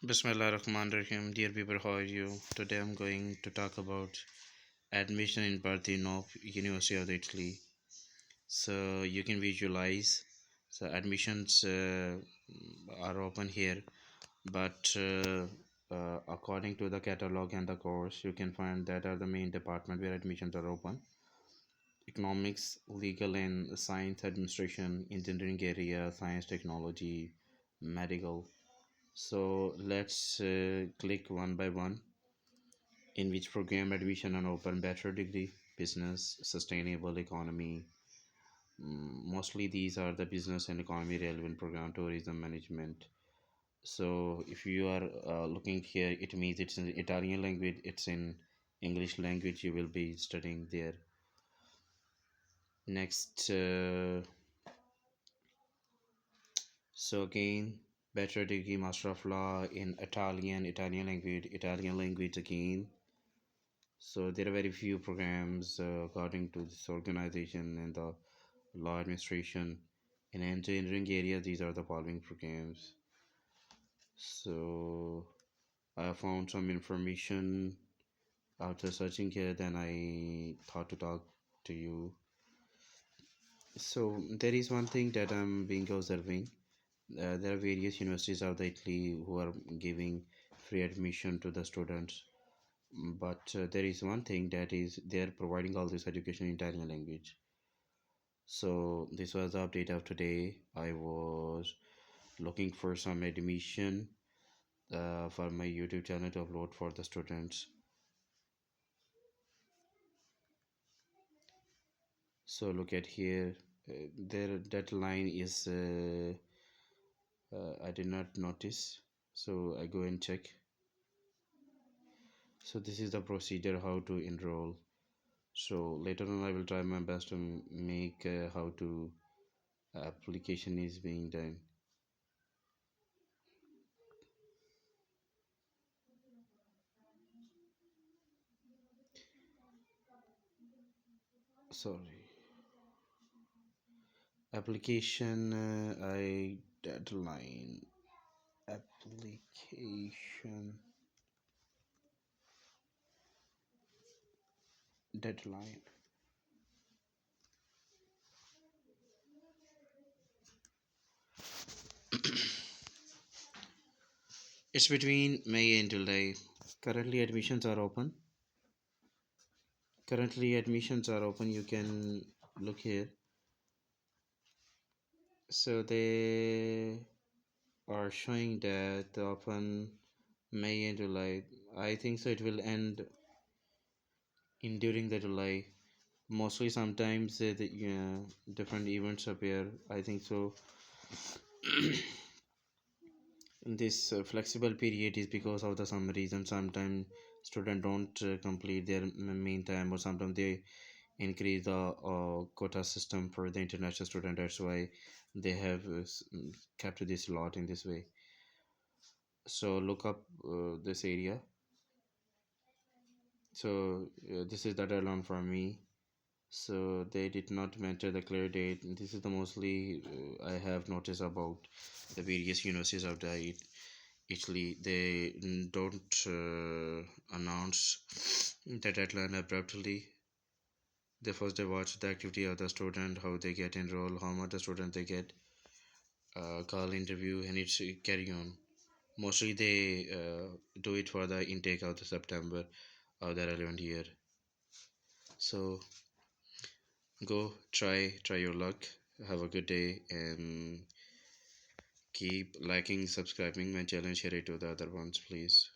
Bismillahirrahmanirrahim. Dear people, how are you? Today I'm going to talk about admission in Parthenope University of Italy. So you can visualize. So admissions are open here, but according to the catalog and the course, you can find that are the main department where admissions are open: economics, legal and science, administration, engineering area, science, technology, medical. So let's click one by one. In which program admission and open bachelor degree, business, sustainable economy. Mostly these are the business and economy relevant program, tourism management. So if you are looking here, it means it's in Italian language, it's in English language you will be studying there. Next, so again, bachelor degree, master of law in Italian language again. So there are very few programs according to this organization and the law administration. In engineering area, these are the following programs. So I found some information after searching here, then I thought to talk to you. So there is one thing that I'm being observing. There are various universities of Italy who are giving free admission to the students, but there is one thing that is they are providing all this education in Italian language. So this was the update of today. I was looking for some admission for my YouTube channel to upload for the students. So look at here. Their deadline is I did not notice. So I go and check. So this is the procedure how to enroll. So later on I will try my best to make how to application is being done. Sorry. Application I deadline application deadline. It's between May and July. Currently admissions are open. Currently admissions are open. You can look here. So they are showing that open May and July. I think so. It will end in during the July. Mostly sometimes different events appear. I think so. This flexible period is because of the some reason. Sometimes students don't complete their main time, or sometimes they increase the quota system for the international student. That's why they have kept this lot in this way. So look up this area. So this is the deadline for me. So they did not mention the clear date. This is the mostly I have noticed about the various universities of the Italy. They don't announce the deadline abruptly. They first they watch the activity of the student, how they get enrolled, how much the student they get, call interview, and it's carry on. Mostly they do it for the intake of the September of the relevant year. So go try your luck. Have a good day and keep liking, subscribing my channel, share it to the other ones, please.